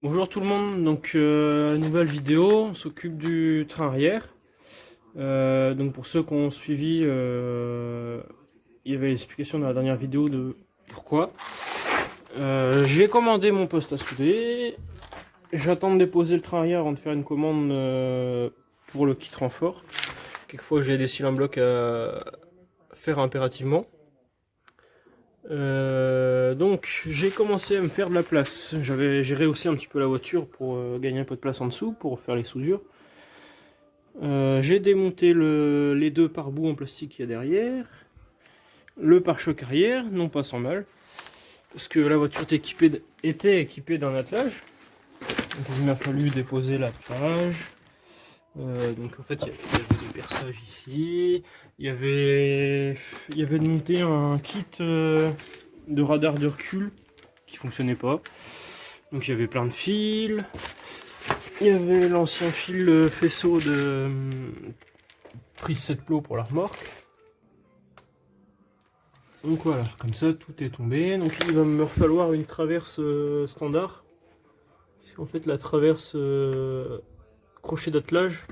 Bonjour tout le monde, donc nouvelle vidéo, on s'occupe du train arrière. Donc pour ceux qui ont suivi, il y avait l'explication dans la dernière vidéo de pourquoi. J'ai commandé mon poste à souder, j'attends de déposer le train arrière avant de faire une commande pour le kit renfort. Quelquefois j'ai des cylindres blocs à faire impérativement. Donc j'ai commencé à me faire de la place. J'avais géré aussi un petit peu la voiture pour gagner un peu de place en dessous pour faire les soudures. J'ai démonté les deux pare-boues en plastique qu'il y a derrière. Le pare-choc arrière, non pas sans mal. Parce que la voiture était équipée d'un attelage. Donc il m'a fallu déposer l'attelage. Donc en fait il y avait des perçages ici. Il y avait monté un kit de radar de recul qui fonctionnait pas. Donc il y avait plein de fils. Il y avait l'ancien fil faisceau de prise 7 plots pour la remorque. Donc voilà, comme ça tout est tombé. Donc il va me falloir une traverse standard. Parce qu'en fait la traverse crochet d'attelage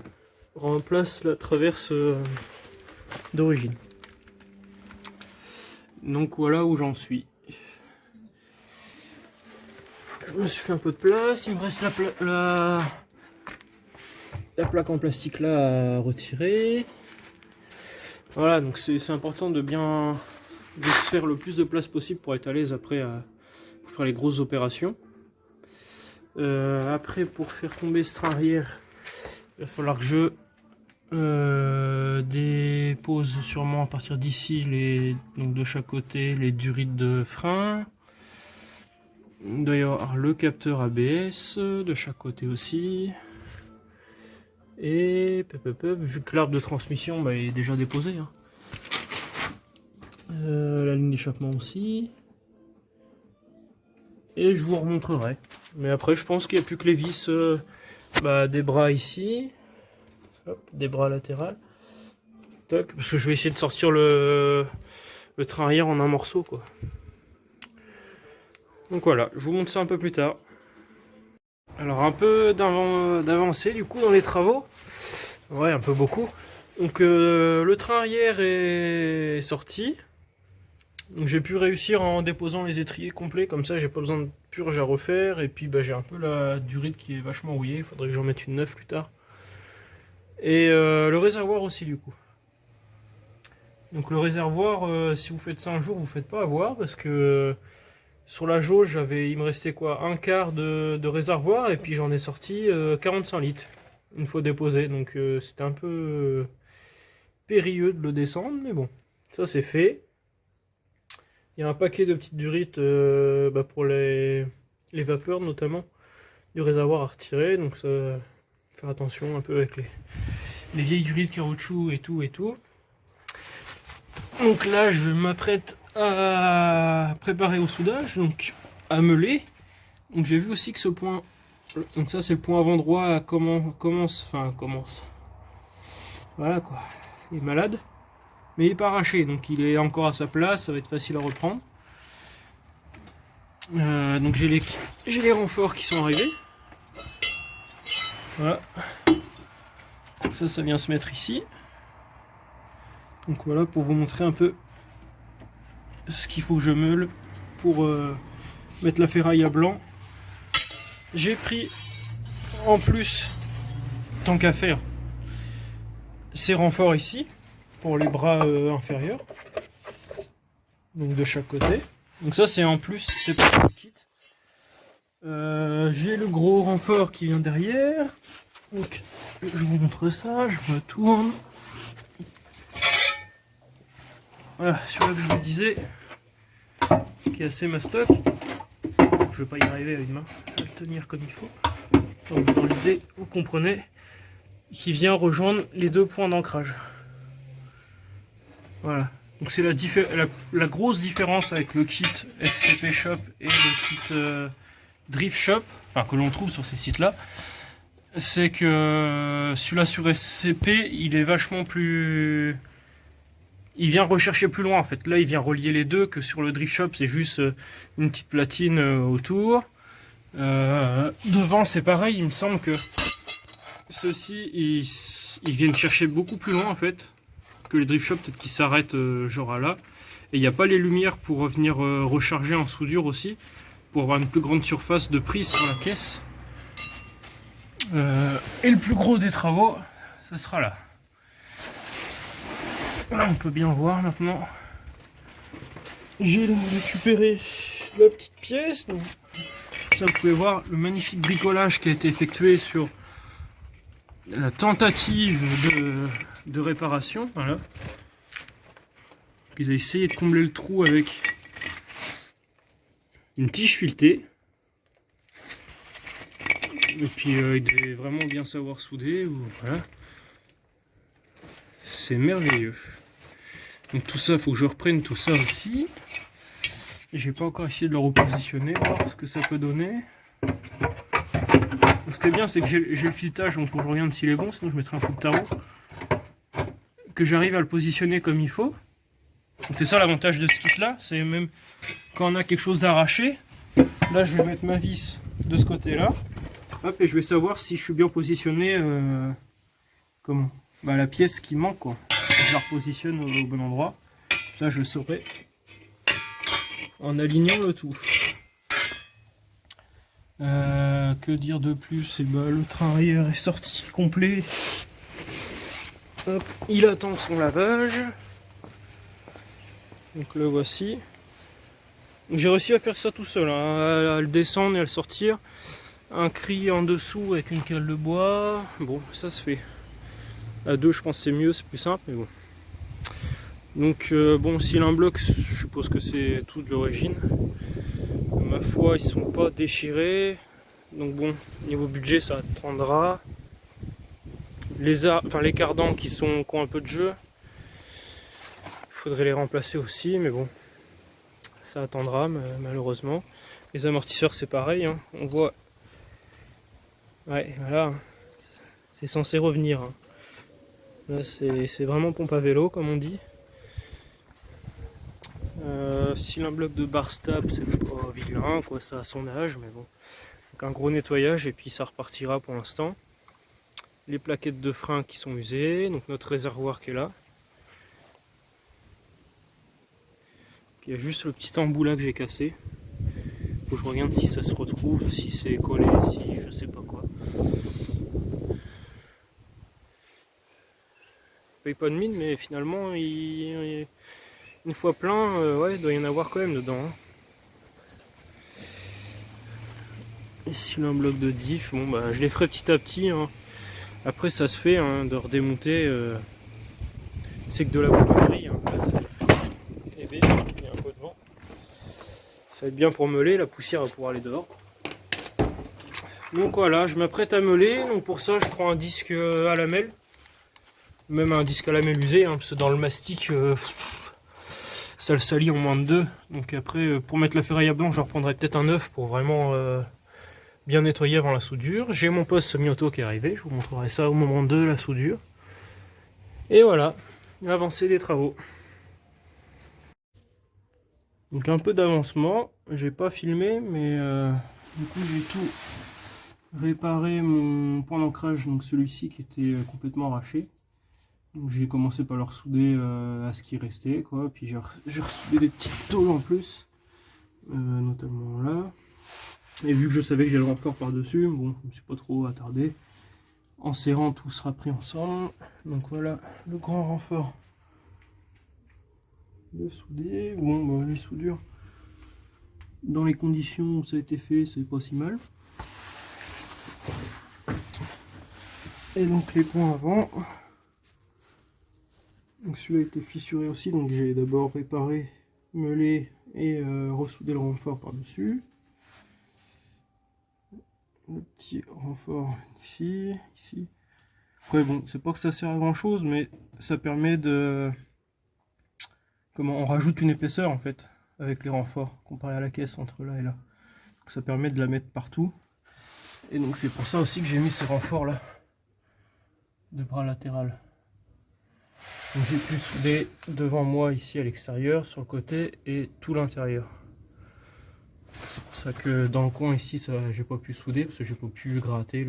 remplace la traverse d'origine. Donc voilà où j'en suis. Je me suis fait un peu de place, il me reste la plaque en plastique là à retirer. Voilà, donc c'est important de se faire le plus de place possible pour être à l'aise après pour faire les grosses opérations. Après, pour faire tomber ce train arrière, il va falloir que je dépose sûrement à partir d'ici, donc de chaque côté, les durites de frein. Il doit y avoir le capteur ABS de chaque côté aussi. Et vu que l'arbre de transmission est déjà déposé, hein. La ligne d'échappement aussi. Et je vous remontrerai. Mais après, je pense qu'il n'y a plus que les vis des bras ici. Hop, des bras latérales. Tac, parce que je vais essayer de sortir le train arrière en un morceau, quoi. Donc voilà, je vous montre ça un peu plus tard. Alors un peu d'avancée du coup dans les travaux. Ouais, un peu beaucoup. Donc le train arrière est sorti. Donc j'ai pu réussir en déposant les étriers complets, comme ça j'ai pas besoin de purge à refaire. Et puis j'ai un peu la durite qui est vachement rouillée, il faudrait que j'en mette une neuve plus tard. Et le réservoir aussi du coup. Donc le réservoir, si vous faites ça un jour, vous faites pas avoir parce que sur la jauge, il me restait quoi, un quart de réservoir et puis j'en ai sorti 45 litres une fois déposé. Donc c'était un peu périlleux de le descendre, mais bon, ça c'est fait. Il y a un paquet de petites durites pour les vapeurs notamment du réservoir à retirer, donc ça faire attention un peu avec les vieilles durites caoutchouc et tout et tout. Donc là je m'apprête à préparer au soudage, donc à meuler. Donc j'ai vu aussi que ce point, donc ça c'est le point avant droit commence. Voilà quoi, il est malade. Mais il n'est pas arraché, donc il est encore à sa place, ça va être facile à reprendre. Donc j'ai les renforts qui sont arrivés. Voilà. Ça vient se mettre ici. Donc voilà pour vous montrer un peu ce qu'il faut que je meule pour mettre la ferraille à blanc. J'ai pris en plus, tant qu'à faire, ces renforts ici pour les bras inférieurs, donc de chaque côté. Donc ça c'est en plus, c'est pas le kit. J'ai le gros renfort qui vient derrière. Donc je vous montre ça, je me tourne. Voilà, celui-là que je vous disais, qui est assez mastoc. Je vais pas y arriver à une main, je vais le tenir comme il faut. Donc dans l'idée, vous comprenez, qui vient rejoindre les deux points d'ancrage. Voilà. Donc c'est la grosse différence avec le kit SCP Shop et le kit Drift Shop, enfin que l'on trouve sur ces sites-là, c'est que celui-là sur SCP, il est vachement plus... Il vient rechercher plus loin en fait. Là, il vient relier les deux, que sur le Drift Shop, c'est juste une petite platine autour. Devant c'est pareil, il me semble que ceux-ci ils viennent chercher beaucoup plus loin en fait que les drift shops, peut-être qu'ils s'arrêtent genre à là. Et il n'y a pas les lumières pour venir recharger en soudure aussi, pour avoir une plus grande surface de prise sur la caisse. Et le plus gros des travaux, ça sera là. Là on peut bien voir maintenant. J'ai récupéré la petite pièce. Donc, ça, vous pouvez voir le magnifique bricolage qui a été effectué sur la tentative de réparation. Voilà. Ils ont essayé de combler le trou avec une tige filetée. Et puis il devait vraiment bien savoir souder. Voilà. C'est merveilleux. Donc tout ça, il faut que je reprenne tout ça aussi. J'ai pas encore essayé de le repositionner, voir ce que ça peut donner. Ce qui est bien, c'est que j'ai le filetage, donc il faut que je regarde s'il est bon, sinon je mettrai un coup de tarot. Que j'arrive à le positionner comme il faut. C'est ça l'avantage de ce kit là, c'est même quand on a quelque chose d'arraché, là je vais mettre ma vis de ce côté là, hop, et je vais savoir si je suis bien positionné, comment, bah, la pièce qui manque quoi, je la repositionne au bon endroit, ça je le saurai en alignant le tout. Que dire de plus, et bah, le train arrière est sorti complet, hop, il attend son lavage. Donc le voici. J'ai réussi à faire ça tout seul, hein, à le descendre et à le sortir. Un cri en dessous avec une cale de bois. Bon, ça se fait. À deux, je pense que c'est mieux, c'est plus simple, mais bon. Donc bon, s'il a un bloc, je suppose que c'est tout de l'origine. Ma foi, ils sont pas déchirés. Donc bon, niveau budget, ça attendra. Les cardans qui ont un peu de jeu, il faudrait les remplacer aussi, mais bon. Ça attendra malheureusement. Les amortisseurs c'est pareil, hein. On voit. Ouais, voilà. C'est censé revenir. Hein. Là c'est vraiment pompe à vélo comme on dit. Si un bloc de bar stable c'est pas vilain, quoi, ça a son âge, mais bon. Donc un gros nettoyage et puis ça repartira pour l'instant. Les plaquettes de frein qui sont usées, donc notre réservoir qui est là. Puis il y a juste le petit embout là que j'ai cassé. Faut que je regarde si ça se retrouve, si c'est collé, si je sais pas quoi. Je paye pas de mine, mais finalement, une fois plein, ouais, il doit y en avoir quand même dedans. Hein. Ici, un bloc de diff, bon bah je les ferai petit à petit. Hein. Après, ça se fait hein, de redémonter. C'est que de la boulonnerie. Hein. Il y a un peu de vent. Ça va être bien pour meuler, la poussière va pouvoir aller dehors. Donc voilà, je m'apprête à meuler. Donc pour ça, je prends un disque à lamelles. Même un disque à lamelles usé, hein, parce que dans le mastic, ça le salit en moins de 2. Donc après, pour mettre la ferraille à blanc, je reprendrai peut-être un neuf pour vraiment bien nettoyer avant la soudure. J'ai mon poste semi-auto qui est arrivé, je vous montrerai ça au moment de la soudure. Et voilà, l'avancée des travaux. Donc un peu d'avancement, j'ai pas filmé, mais du coup j'ai tout réparé mon point d'ancrage, donc celui-ci qui était complètement arraché. Donc j'ai commencé par le ressouder à ce qui restait, quoi. Puis j'ai ressoudé des petites tôles en plus, notamment là. Et vu que je savais que j'ai le renfort par-dessus, bon, je me suis pas trop attardé. En serrant, tout sera pris ensemble. Donc voilà le grand renfort de soudé. Bon, bah, les soudures, dans les conditions où ça a été fait, c'est pas si mal. Et donc les points avant. Donc celui-là a été fissuré aussi, donc j'ai d'abord réparé, meulé et ressoudé le renfort par-dessus. Le petit renfort ici. Après bon, c'est pas que ça sert à grand chose, mais ça permet de... Comment on rajoute une épaisseur en fait, avec les renforts, comparé à la caisse entre là et là. Donc ça permet de la mettre partout. Et donc c'est pour ça aussi que j'ai mis ces renforts là, de bras latéral. Donc j'ai pu souder devant moi ici à l'extérieur, sur le côté et tout l'intérieur. C'est pour ça que dans le coin ici, ça j'ai pas pu souder, parce que j'ai pas pu gratter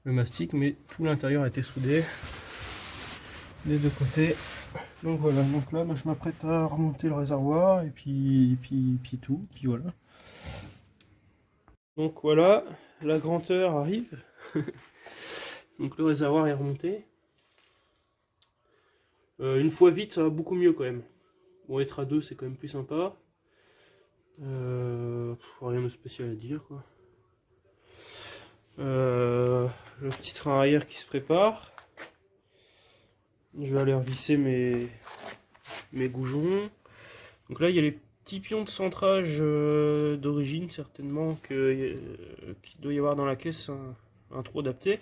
le mastic, mais tout l'intérieur a été soudé des deux côtés. Donc voilà, donc là moi, je m'apprête à remonter le réservoir et puis tout, puis voilà. Donc voilà, la grandeur arrive. Donc le réservoir est remonté. Une fois vite, ça va beaucoup mieux quand même. Bon, être à deux, c'est quand même plus sympa. Rien de spécial à dire quoi. Le petit train arrière qui se prépare. Je vais aller revisser mes goujons. Donc là, il y a les petits pions de centrage d'origine, certainement, qu'il doit y avoir dans la caisse un trou adapté.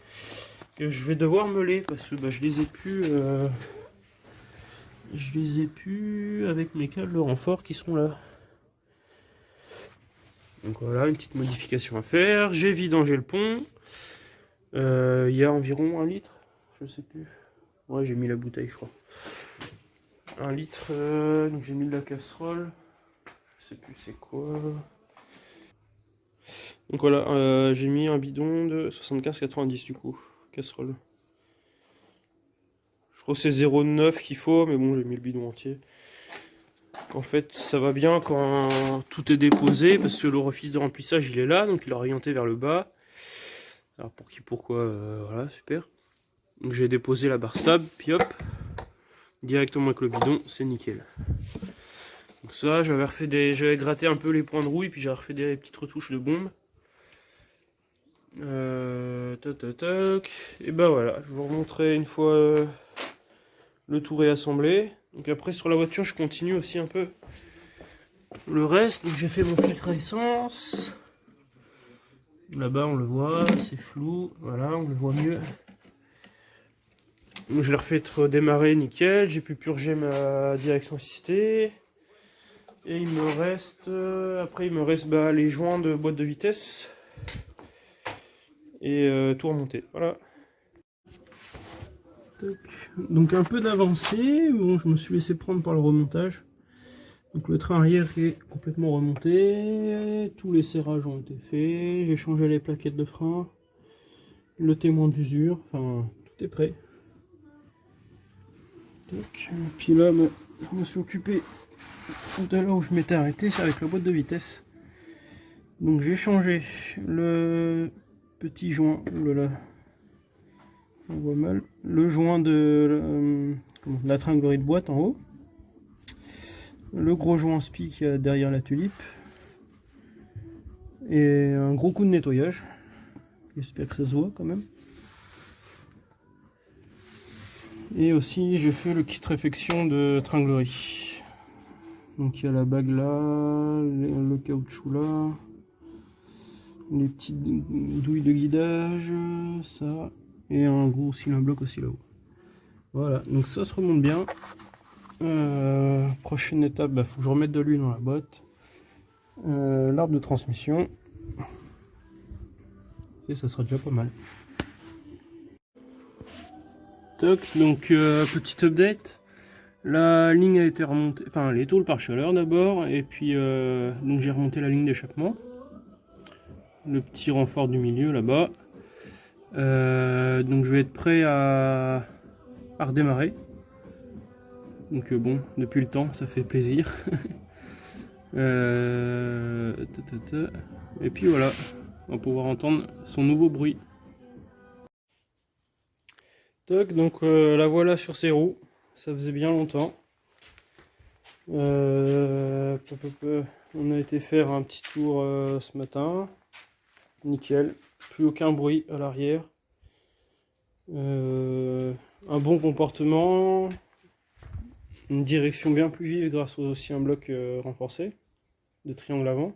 Que je vais devoir meuler parce que bah, je les ai plus avec mes câbles de renfort qui sont là. Donc voilà, une petite modification à faire. J'ai vidangé le pont. Il y a environ 1 litre, je sais plus. Ouais, j'ai mis la bouteille, je crois. 1 litre, donc j'ai mis de la casserole. Je sais plus c'est quoi. Donc voilà, j'ai mis un bidon de 75,90 du coup, casserole. Je crois que c'est 0,9 qu'il faut, mais bon, j'ai mis le bidon entier. En fait, ça va bien quand tout est déposé, parce que l'orifice de remplissage, il est là, donc il est orienté vers le bas. Alors pour qui, pourquoi, voilà, super. Donc j'ai déposé la barre stable, puis hop, directement avec le bidon, c'est nickel. Donc ça, j'avais gratté un peu les points de rouille, puis j'avais refait des petites retouches de bombe. Toc. Et ben voilà, je vous remontrerai une fois le tout réassemblé. Donc après sur la voiture, je continue aussi un peu le reste. Donc j'ai fait mon filtre à essence. Là-bas on le voit, c'est flou, voilà, on le voit mieux. Donc je l'ai refait démarrer nickel, j'ai pu purger ma direction assistée. Et il me reste, après il me reste les joints de boîte de vitesse. Et tout remonter, voilà. Donc un peu d'avancée, bon, je me suis laissé prendre par le remontage. Donc le train arrière est complètement remonté, tous les serrages ont été faits, j'ai changé les plaquettes de frein, le témoin d'usure, enfin tout est prêt. Donc, puis là, je me suis occupé de là où je m'étais arrêté, c'est avec la boîte de vitesse. Donc j'ai changé le petit joint, là, on voit mal, le joint de la tringlerie de boîte en haut. Le gros joint spi qu'il y a derrière la tulipe et un gros coup de nettoyage, j'espère que ça se voit quand même. Et aussi j'ai fait le kit réfection de tringlerie, donc il y a la bague là, le caoutchouc là, les petites douilles de guidage, ça, et un gros cylindre bloc aussi là-haut. Voilà, donc ça se remonte bien. Prochaine étape, faut que je remette de l'huile dans la boîte. L'arbre de transmission. Et ça sera déjà pas mal. Toc, donc petite update. La ligne a été remontée, enfin les tôles par chaleur d'abord, et puis donc j'ai remonté la ligne d'échappement. Le petit renfort du milieu là-bas. Donc je vais être prêt à redémarrer. Donc bon, depuis le temps, ça fait plaisir. Et puis voilà, on va pouvoir entendre son nouveau bruit. Toc, donc la voilà sur ses roues, ça faisait bien longtemps. On a été faire un petit tour ce matin, nickel, plus aucun bruit à l'arrière. Un bon comportement, une direction bien plus vive grâce aussi à un bloc renforcé de triangle avant.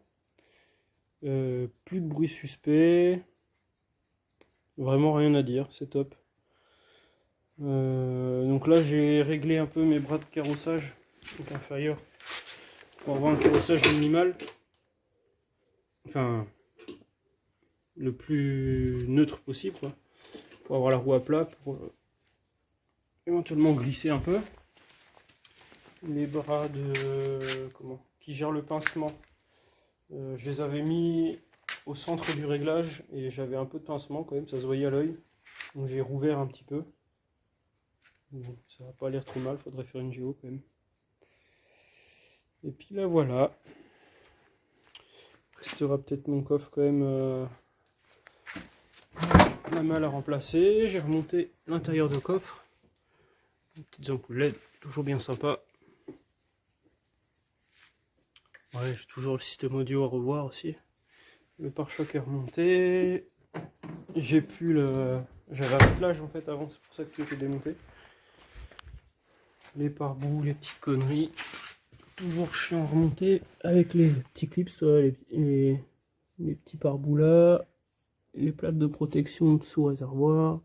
Plus de bruit suspect, vraiment rien à dire, c'est top. Donc là j'ai réglé un peu mes bras de carrossage, donc inférieur, pour avoir un carrossage minimal, enfin le plus neutre possible quoi, pour avoir la roue à plat, pour éventuellement glisser un peu. Les bras qui gèrent le pincement, Je les avais mis au centre du réglage et j'avais un peu de pincement quand même, ça se voyait à l'œil. Donc j'ai rouvert un petit peu. Bon, ça va pas l'air trop mal, faudrait faire une géo quand même. Et puis là voilà. Il restera peut-être mon coffre quand même la malle à remplacer. J'ai remonté l'intérieur de coffre. Des petites ampoules LED, toujours bien sympa. Ouais, j'ai toujours le système audio à revoir aussi. Le pare-choc est remonté. J'ai pu le... J'avais un attelage en fait avant, c'est pour ça que tout était démonté. Les pare-boues, les petites conneries. Toujours chiant à remonter avec les petits clips, les petits pare-boues là. Les plaques de protection sous réservoir.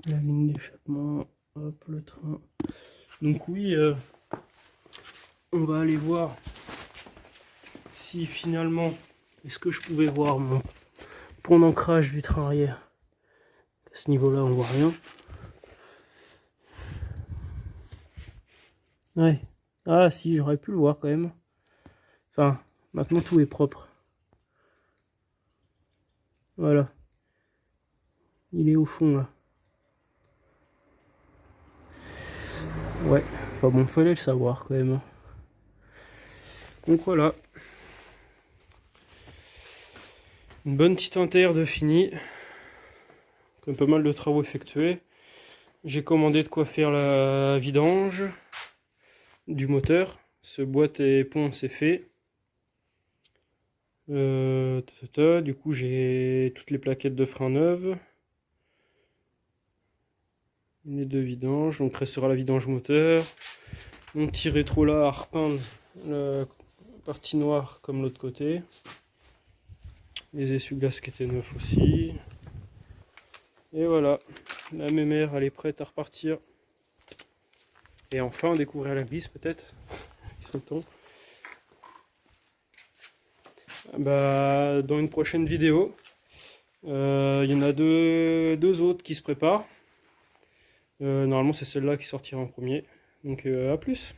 La ligne d'échappement. Hop, le train. Donc oui, on va aller voir si finalement, est-ce que je pouvais voir mon pont d'ancrage du train arrière. À ce niveau-là, on voit rien. Ouais. Ah si, j'aurais pu le voir quand même. Enfin, maintenant tout est propre. Voilà. Il est au fond là. Ouais. Enfin bon, fallait le savoir quand même. Donc voilà. Une bonne petite inter de fini. Comme pas mal de travaux effectués. J'ai commandé de quoi faire la vidange du moteur. Ce boîte et pont c'est fait. Du coup j'ai toutes les plaquettes de frein neuves. Les deux vidanges. Donc restera la vidange moteur. Mon petit rétro là à repeindre la partie noire comme l'autre côté. Les essuie-glaces qui étaient neufs aussi. Et voilà, la mémère elle est prête à repartir. Et enfin découvrir la glisse peut-être. Il serait temps. Bah, dans une prochaine vidéo, il y en a deux autres qui se préparent. Normalement c'est celle-là qui sortira en premier. Donc à plus.